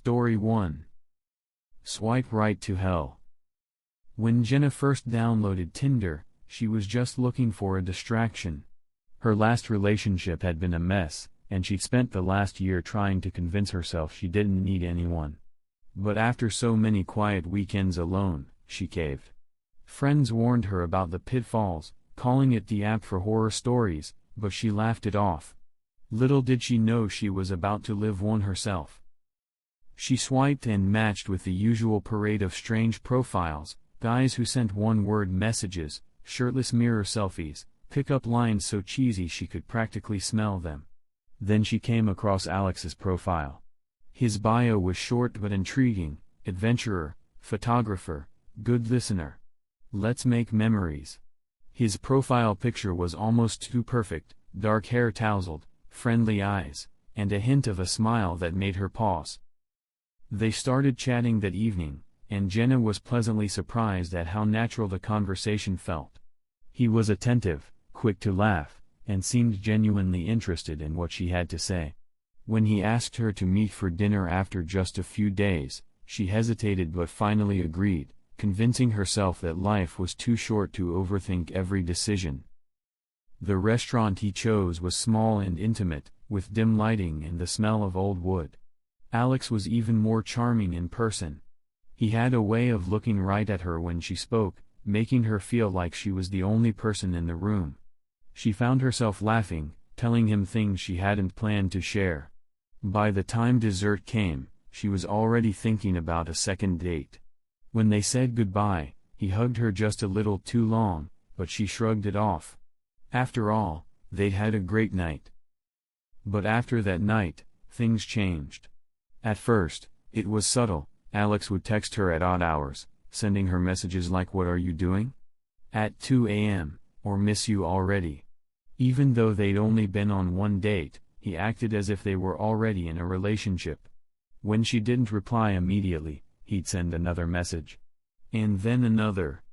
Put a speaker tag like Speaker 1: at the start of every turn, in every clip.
Speaker 1: Story 1. Swipe Right to Hell. When Jenna first downloaded Tinder, she was just looking for a distraction. Her last relationship had been a mess, and she'd spent the last year trying to convince herself she didn't need anyone. But after so many quiet weekends alone, she caved. Friends warned her about the pitfalls, calling it the app for horror stories, but she laughed it off. Little did she know she was about to live one herself. She swiped and matched with the usual parade of strange profiles, guys who sent one-word messages, shirtless mirror selfies, pick-up lines so cheesy she could practically smell them. Then she came across Alex's profile. His bio was short but intriguing: adventurer, photographer, good listener. Let's make memories. His profile picture was almost too perfect: dark hair tousled, friendly eyes, and a hint of a smile that made her pause. They started chatting that evening, and Jenna was pleasantly surprised at how natural the conversation felt. He was attentive, quick to laugh, and seemed genuinely interested in what she had to say. When he asked her to meet for dinner after just a few days, she hesitated but finally agreed, convincing herself that life was too short to overthink every decision. The restaurant he chose was small and intimate, with dim lighting and the smell of old wood. Alex was even more charming in person. He had a way of looking right at her when she spoke, making her feel like she was the only person in the room. She found herself laughing, telling him things she hadn't planned to share. By the time dessert came, she was already thinking about a second date. When they said goodbye, he hugged her just a little too long, but she shrugged it off. After all, they'd had a great night. But after that night, things changed. At first, it was subtle. Alex would text her at odd hours, sending her messages like "What are you doing?" at 2 a.m., or "Miss you already." Even though they'd only been on one date, he acted as if they were already in a relationship. When she didn't reply immediately, he'd send another message. And then another.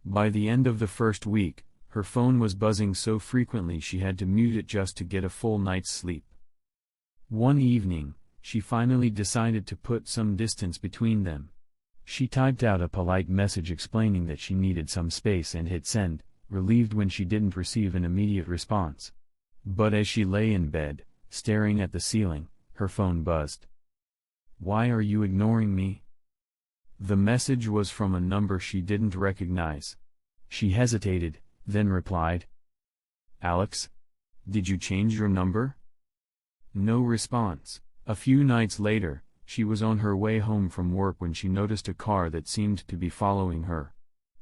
Speaker 1: By the end of the first week, her phone was buzzing so frequently she had to mute it just to get a full night's sleep. One evening, she finally decided to put some distance between them. She typed out a polite message explaining that she needed some space and hit send, relieved when she didn't receive an immediate response. But as she lay in bed, staring at the ceiling, her phone buzzed. "Why are you ignoring me?" The message was from a number she didn't recognize. She hesitated, then replied, "Alex? Did you change your number?" No response. A few nights later, she was on her way home from work when she noticed a car that seemed to be following her.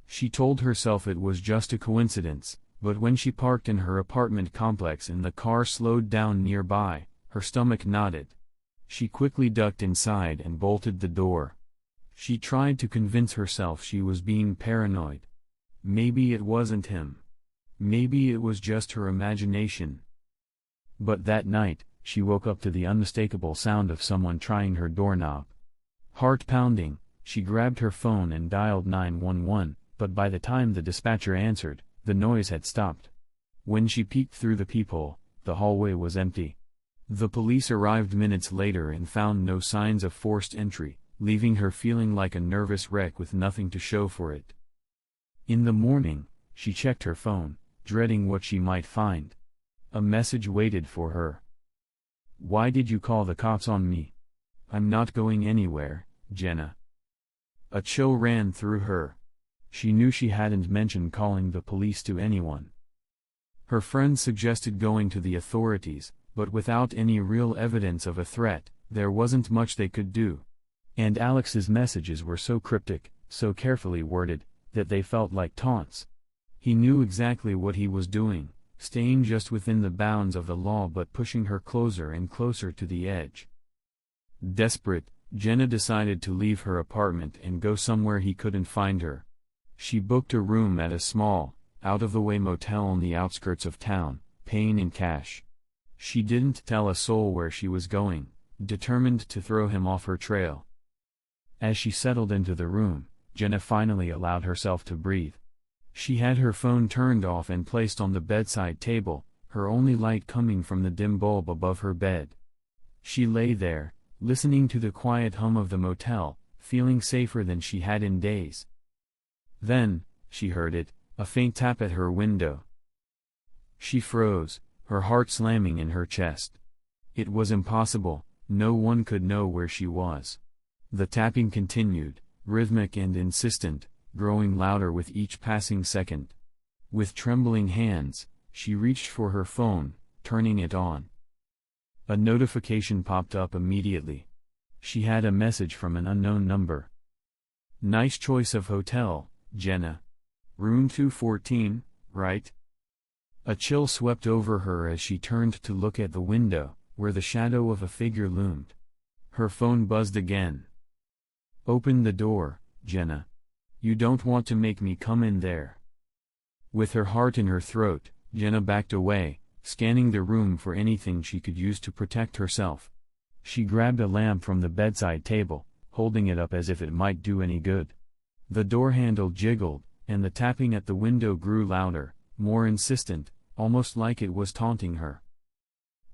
Speaker 1: She told herself it was just a coincidence, but when she parked in her apartment complex and the car slowed down nearby, her stomach knotted. She quickly ducked inside and bolted the door. She tried to convince herself she was being paranoid. Maybe it wasn't him. Maybe it was just her imagination. But that night, she woke up to the unmistakable sound of someone trying her doorknob. Heart pounding, she grabbed her phone and dialed 911, but by the time the dispatcher answered, the noise had stopped. When she peeked through the peephole, the hallway was empty. The police arrived minutes later and found no signs of forced entry, leaving her feeling like a nervous wreck with nothing to show for it. In the morning, she checked her phone, dreading what she might find. A message waited for her. "Why did you call the cops on me? I'm not going anywhere, Jenna." A chill ran through her. She knew she hadn't mentioned calling the police to anyone. Her friends suggested going to the authorities, but without any real evidence of a threat, there wasn't much they could do. And Alex's messages were so cryptic, so carefully worded, that they felt like taunts. He knew exactly what he was doing, staying just within the bounds of the law but pushing her closer and closer to the edge. Desperate, Jenna decided to leave her apartment and go somewhere he couldn't find her. She booked a room at a small, out-of-the-way motel on the outskirts of town, paying in cash. She didn't tell a soul where she was going, determined to throw him off her trail. As she settled into the room, Jenna finally allowed herself to breathe. She had her phone turned off and placed on the bedside table, her only light coming from the dim bulb above her bed. She lay there, listening to the quiet hum of the motel, feeling safer than she had in days. Then, she heard it, a faint tap at her window. She froze, her heart slamming in her chest. It was impossible, no one could know where she was. The tapping continued, rhythmic and insistent, growing louder with each passing second. With trembling hands, she reached for her phone, turning it on. A notification popped up immediately. She had a message from an unknown number. "Nice choice of hotel, Jenna. Room 214, right?" A chill swept over her as she turned to look at the window, where the shadow of a figure loomed. Her phone buzzed again. "Open the door, Jenna. You don't want to make me come in there." With her heart in her throat, Jenna backed away, scanning the room for anything she could use to protect herself. She grabbed a lamp from the bedside table, holding it up as if it might do any good. The door handle jiggled, and the tapping at the window grew louder, more insistent, almost like it was taunting her.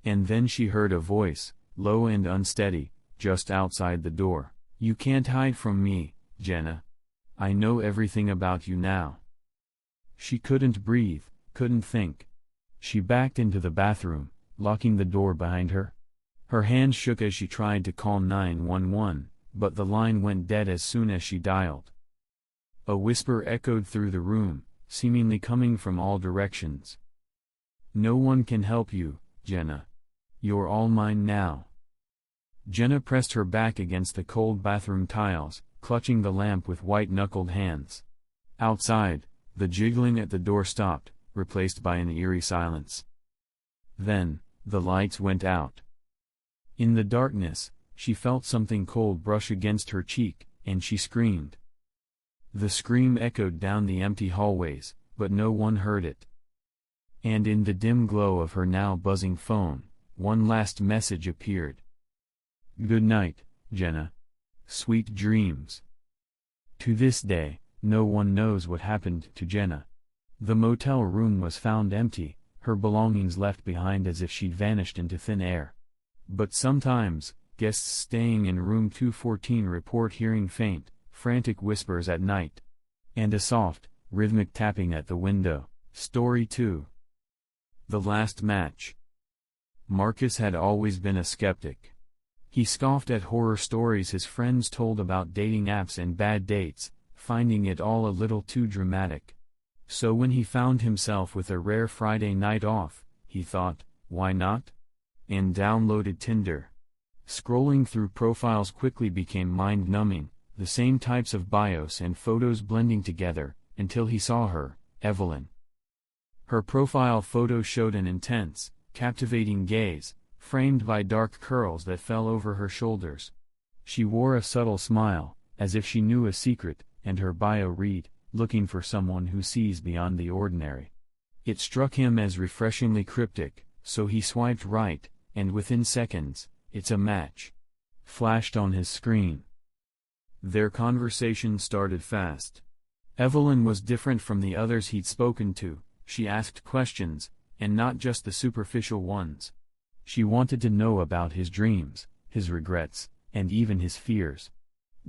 Speaker 1: And then she heard a voice, low and unsteady, just outside the door. "You can't hide from me, Jenna. I know everything about you now." She couldn't breathe, couldn't think. She backed into the bathroom, locking the door behind her. Her hands shook as she tried to call 911, but the line went dead as soon as she dialed. A whisper echoed through the room, seemingly coming from all directions. "No one can help you, Jenna. You're all mine now." Jenna pressed her back against the cold bathroom tiles, clutching the lamp with white-knuckled hands. Outside, the jiggling at the door stopped, replaced by an eerie silence. Then, the lights went out. In the darkness, she felt something cold brush against her cheek, and she screamed. The scream echoed down the empty hallways, but no one heard it. And in the dim glow of her now buzzing phone, one last message appeared. "Good night, Jenna. Sweet dreams." To this day, no one knows what happened to Jenna. The motel room was found empty, her belongings left behind as if she'd vanished into thin air. But sometimes, guests staying in room 214 report hearing faint, frantic whispers at night. And a soft, rhythmic tapping at the window. Story 2. The Last Match. Marcus had always been a skeptic. He scoffed at horror stories his friends told about dating apps and bad dates, finding it all a little too dramatic. So when he found himself with a rare Friday night off, he thought, why not? And downloaded Tinder. Scrolling through profiles quickly became mind-numbing, the same types of bios and photos blending together, until he saw her, Evelyn. Her profile photo showed an intense, captivating gaze, framed by dark curls that fell over her shoulders. She wore a subtle smile, as if she knew a secret, and her bio read, "Looking for someone who sees beyond the ordinary." It struck him as refreshingly cryptic, so he swiped right, and within seconds, "It's a match," flashed on his screen. Their conversation started fast. Evelyn was different from the others he'd spoken to. She asked questions, and not just the superficial ones. She wanted to know about his dreams, his regrets, and even his fears.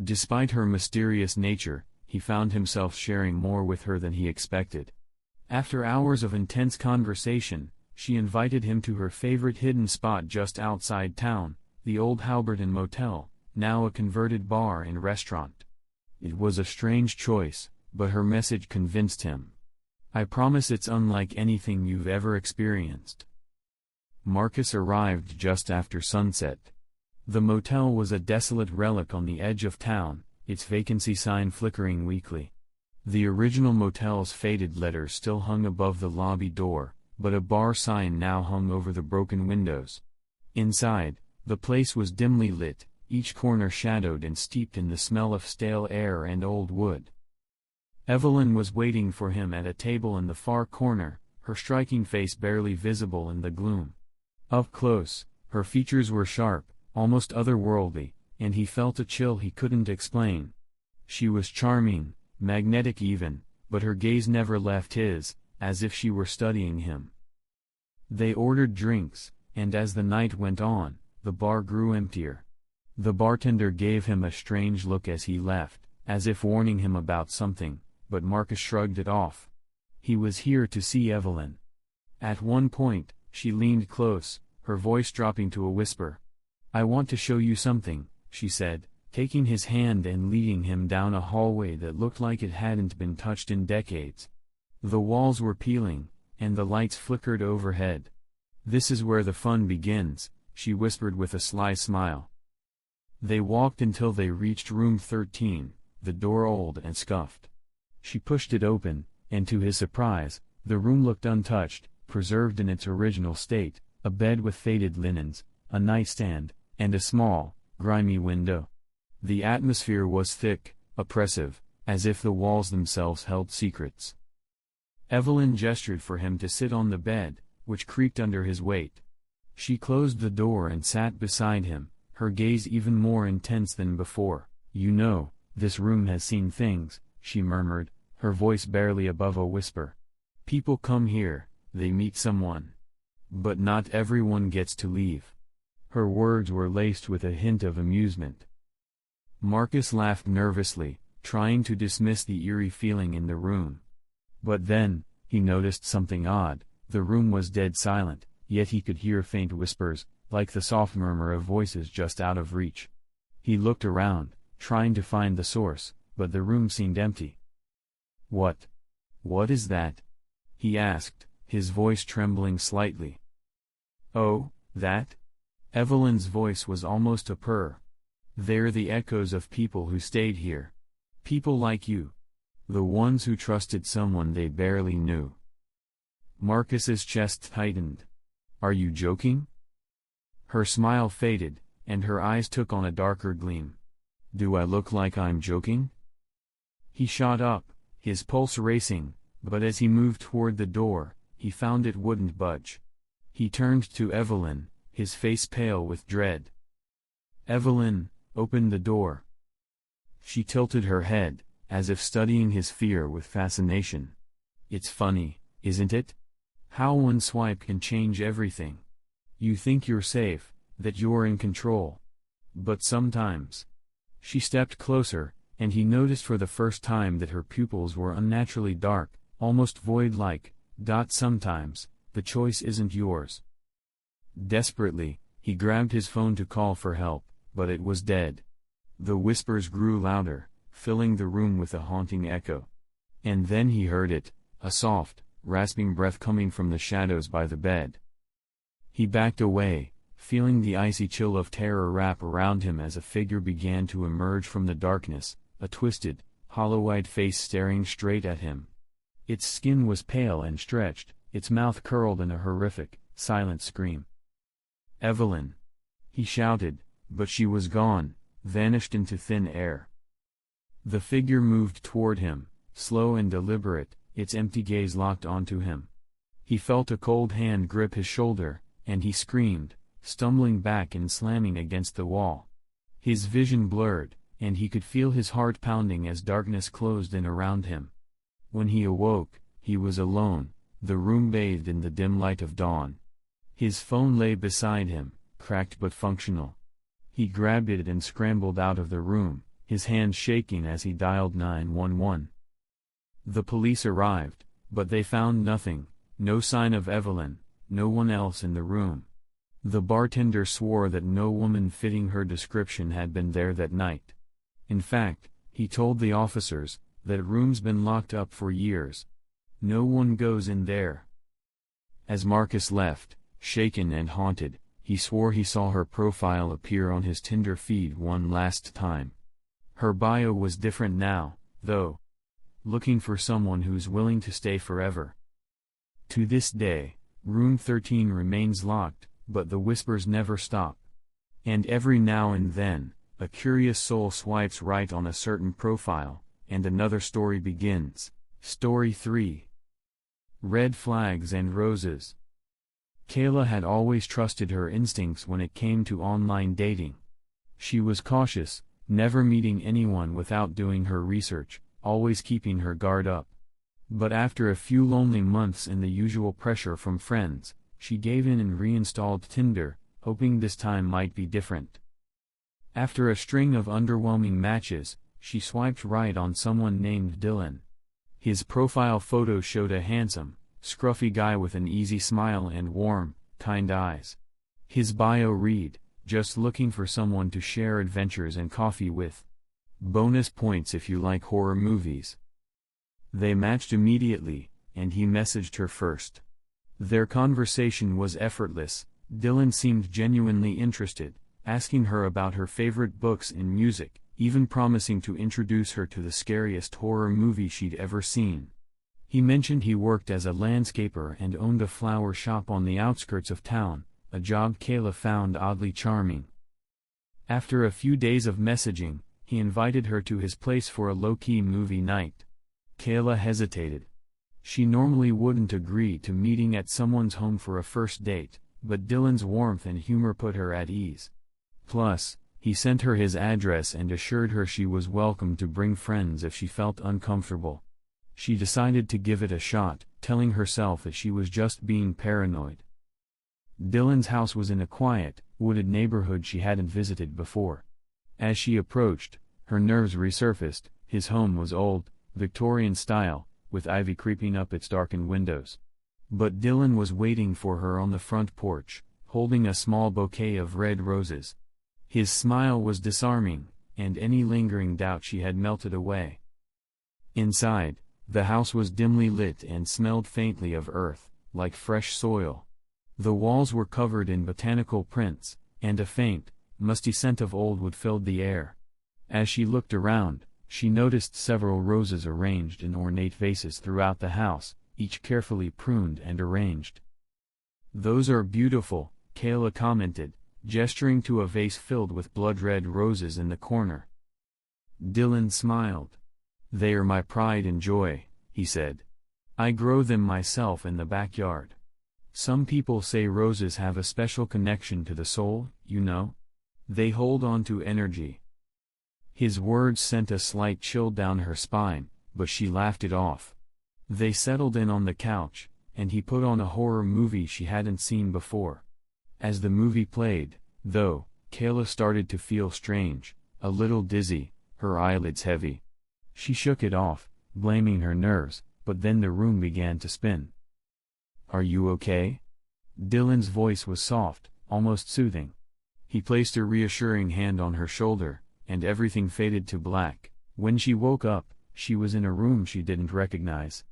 Speaker 1: Despite her mysterious nature, he found himself sharing more with her than he expected. After hours of intense conversation, she invited him to her favorite hidden spot just outside town, the old Halberton Motel, now a converted bar and restaurant. It was a strange choice, but her message convinced him. "I promise it's unlike anything you've ever experienced." Marcus arrived just after sunset. The motel was a desolate relic on the edge of town, its vacancy sign flickering weakly. The original motel's faded letters still hung above the lobby door, but a bar sign now hung over the broken windows. Inside, the place was dimly lit, each corner shadowed and steeped in the smell of stale air and old wood. Evelyn was waiting for him at a table in the far corner, her striking face barely visible in the gloom. Up close, her features were sharp, almost otherworldly, and he felt a chill he couldn't explain. She was charming, magnetic even, but her gaze never left his, as if she were studying him. They ordered drinks, and as the night went on, the bar grew emptier. The bartender gave him a strange look as he left, as if warning him about something, but Marcus shrugged it off. He was here to see Evelyn. At one point, she leaned close, her voice dropping to a whisper. "I want to show you something," she said, taking his hand and leading him down a hallway that looked like it hadn't been touched in decades. The walls were peeling, and the lights flickered overhead. "This is where the fun begins," she whispered with a sly smile. They walked until they reached room 13, the door old and scuffed. She pushed it open, and to his surprise, the room looked untouched, preserved in its original state, a bed with faded linens, a nightstand, and a small, grimy window. The atmosphere was thick, oppressive, as if the walls themselves held secrets. Evelyn gestured for him to sit on the bed, which creaked under his weight. She closed the door and sat beside him, her gaze even more intense than before. "You know, this room has seen things," she murmured, her voice barely above a whisper. "People come here, they meet someone. But not everyone gets to leave." Her words were laced with a hint of amusement. Marcus laughed nervously, trying to dismiss the eerie feeling in the room. But then, he noticed something odd. The room was dead silent, yet he could hear faint whispers, like the soft murmur of voices just out of reach. He looked around, trying to find the source, but the room seemed empty. What is that?" he asked, his voice trembling slightly. "Oh, that?" Evelyn's voice was almost a purr. "They're the echoes of people who stayed here. People like you. The ones who trusted someone they barely knew." Marcus's chest tightened. "Are you joking?" Her smile faded, and her eyes took on a darker gleam. "Do I look like I'm joking?" He shot up, his pulse racing, but as he moved toward the door, he found it wouldn't budge. He turned to Evelyn, his face pale with dread. "Evelyn, open the door." She tilted her head, as if studying his fear with fascination. "It's funny, isn't it? How one swipe can change everything. You think you're safe, that you're in control. But sometimes." She stepped closer, and he noticed for the first time that her pupils were unnaturally dark, almost void-like. "Sometimes, the choice isn't yours." Desperately, he grabbed his phone to call for help, but it was dead. The whispers grew louder, filling the room with a haunting echo. And then he heard it, a soft, rasping breath coming from the shadows by the bed. He backed away, feeling the icy chill of terror wrap around him as a figure began to emerge from the darkness, a twisted, hollow-eyed face staring straight at him. Its skin was pale and stretched, its mouth curled in a horrific, silent scream. "Evelyn!" he shouted, but she was gone, vanished into thin air. The figure moved toward him, slow and deliberate, its empty gaze locked onto him. He felt a cold hand grip his shoulder, and he screamed, stumbling back and slamming against the wall. His vision blurred, and he could feel his heart pounding as darkness closed in around him. When he awoke, he was alone, the room bathed in the dim light of dawn. His phone lay beside him, cracked but functional. He grabbed it and scrambled out of the room, his hand shaking as he dialed 911. The police arrived, but they found nothing, no sign of Evelyn, no one else in the room. The bartender swore that no woman fitting her description had been there that night. In fact, he told the officers, that room's been locked up for years. No one goes in there. As Marcus left, shaken and haunted, he swore he saw her profile appear on his Tinder feed one last time. Her bio was different now, though. Looking for someone who's willing to stay forever. To this day, room 13 remains locked, but the whispers never stop. And every now and then, a curious soul swipes right on a certain profile, and another story begins. Story 3. Red Flags and Roses. Kayla had always trusted her instincts when it came to online dating. She was cautious, never meeting anyone without doing her research, always keeping her guard up. But after a few lonely months and the usual pressure from friends, she gave in and reinstalled Tinder, hoping this time might be different. After a string of underwhelming matches, she swiped right on someone named Dylan. His profile photo showed a handsome, scruffy guy with an easy smile and warm, kind eyes. His bio read, "Just looking for someone to share adventures and coffee with. Bonus points if you like horror movies." They matched immediately, and he messaged her first. Their conversation was effortless. Dylan seemed genuinely interested, asking her about her favorite books and music, even promising to introduce her to the scariest horror movie she'd ever seen. He mentioned he worked as a landscaper and owned a flower shop on the outskirts of town, a job Kayla found oddly charming. After a few days of messaging, he invited her to his place for a low-key movie night. Kayla hesitated. She normally wouldn't agree to meeting at someone's home for a first date, but Dylan's warmth and humor put her at ease. Plus, he sent her his address and assured her she was welcome to bring friends if she felt uncomfortable. She decided to give it a shot, telling herself that she was just being paranoid. Dylan's house was in a quiet, wooded neighborhood she hadn't visited before. As she approached, her nerves resurfaced. His home was old, Victorian style, with ivy creeping up its darkened windows. But Dylan was waiting for her on the front porch, holding a small bouquet of red roses. His smile was disarming, and any lingering doubt she had melted away. Inside, the house was dimly lit and smelled faintly of earth, like fresh soil. The walls were covered in botanical prints, and a faint, musty scent of old wood filled the air. As she looked around, she noticed several roses arranged in ornate vases throughout the house, each carefully pruned and arranged. "Those are beautiful," Kayla commented, gesturing to a vase filled with blood-red roses in the corner. Dylan smiled. "They are my pride and joy," he said. "I grow them myself in the backyard. Some people say roses have a special connection to the soul, you know? They hold on to energy." His words sent a slight chill down her spine, but she laughed it off. They settled in on the couch, and he put on a horror movie she hadn't seen before. As the movie played, though, Kayla started to feel strange, a little dizzy, her eyelids heavy. She shook it off, blaming her nerves, but then the room began to spin. "Are you okay?" Dylan's voice was soft, almost soothing. He placed a reassuring hand on her shoulder, and everything faded to black. When she woke up, she was in a room she didn't recognize.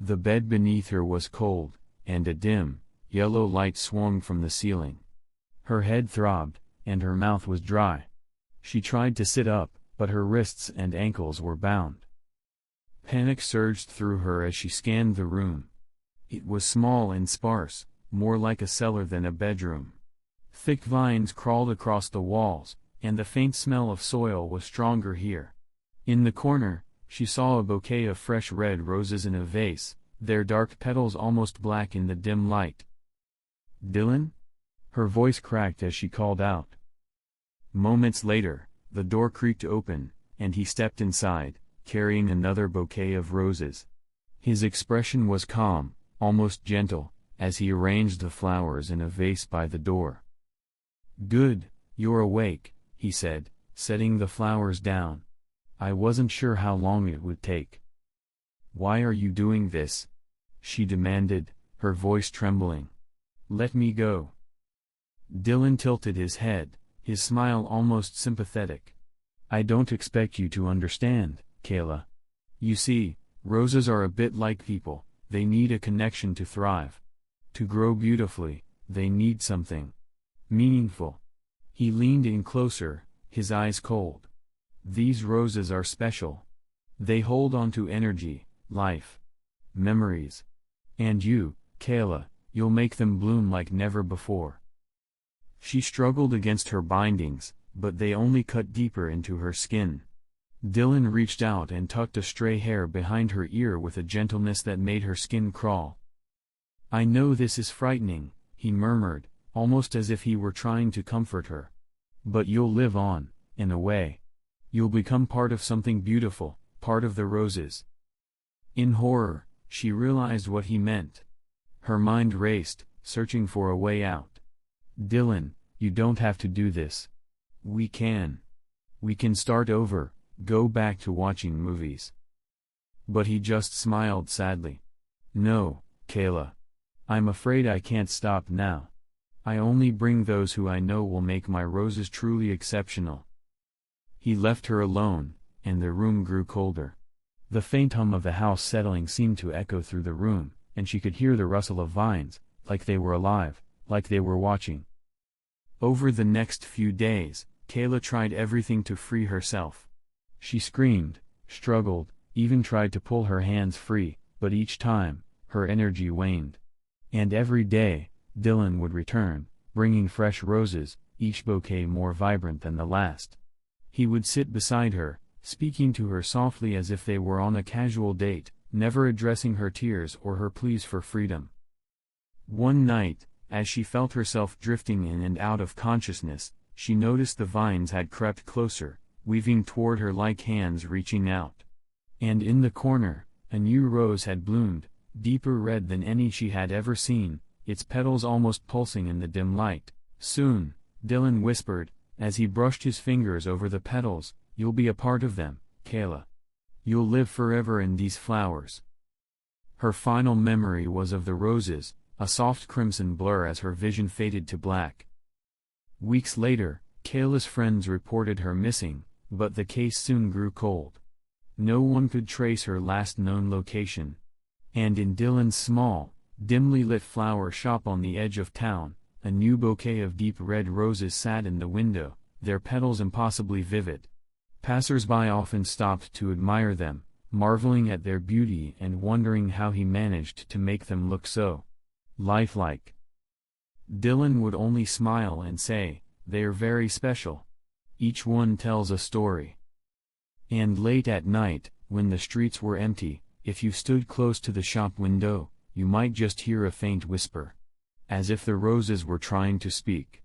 Speaker 1: The bed beneath her was cold, and a dim, yellow light swung from the ceiling. Her head throbbed, and her mouth was dry. She tried to sit up, but her wrists and ankles were bound. Panic surged through her as she scanned the room. It was small and sparse, more like a cellar than a bedroom. Thick vines crawled across the walls, and the faint smell of soil was stronger here. In the corner, she saw a bouquet of fresh red roses in a vase, their dark petals almost black in the dim light. "Dylan?" Her voice cracked as she called out. Moments later, the door creaked open, and he stepped inside, carrying another bouquet of roses. His expression was calm, almost gentle, as he arranged the flowers in a vase by the door. "Good, you're awake," he said, setting the flowers down. "I wasn't sure how long it would take." "Why are you doing this?" she demanded, her voice trembling. "Let me go." Dylan tilted his head, his smile almost sympathetic. "I don't expect you to understand, Kayla. You see, roses are a bit like people, they need a connection to thrive. To grow beautifully, they need something meaningful." He leaned in closer, his eyes cold. "These roses are special. They hold on to energy, life, memories. And you, Kayla, you'll make them bloom like never before." She struggled against her bindings, but they only cut deeper into her skin. Dylan reached out and tucked a stray hair behind her ear with a gentleness that made her skin crawl. "I know this is frightening," he murmured, almost as if he were trying to comfort her. "But you'll live on, in a way. You'll become part of something beautiful, part of the roses." In horror, she realized what he meant. Her mind raced, searching for a way out. "Dylan, you don't have to do this. We can." We can start over, go back to watching movies. But he just smiled sadly. No, Kayla. I'm afraid I can't stop now. I only bring those who I know will make my roses truly exceptional. He left her alone, and the room grew colder. The faint hum of the house settling seemed to echo through the room, and she could hear the rustle of vines, like they were alive, like they were watching. Over the next few days, Kayla tried everything to free herself. She screamed, struggled, even tried to pull her hands free, but each time, her energy waned. And every day, Dylan would return, bringing fresh roses, each bouquet more vibrant than the last. He would sit beside her, speaking to her softly as if they were on a casual date, never addressing her tears or her pleas for freedom. One night, as she felt herself drifting in and out of consciousness, she noticed the vines had crept closer, weaving toward her like hands reaching out. And in the corner, a new rose had bloomed, deeper red than any she had ever seen, its petals almost pulsing in the dim light. Soon, Dylan whispered, as he brushed his fingers over the petals, "You'll be a part of them, Kayla. You'll live forever in these flowers." Her final memory was of the roses, a soft crimson blur as her vision faded to black. Weeks later, Kayla's friends reported her missing, but the case soon grew cold. No one could trace her last known location. And in Dylan's small, dimly lit flower shop on the edge of town, a new bouquet of deep red roses sat in the window, their petals impossibly vivid. Passers-by often stopped to admire them, marveling at their beauty and wondering how he managed to make them look so lifelike. Dylan would only smile and say, "They're very special. Each one tells a story." And late at night, when the streets were empty, if you stood close to the shop window, you might just hear a faint whisper. As if the roses were trying to speak.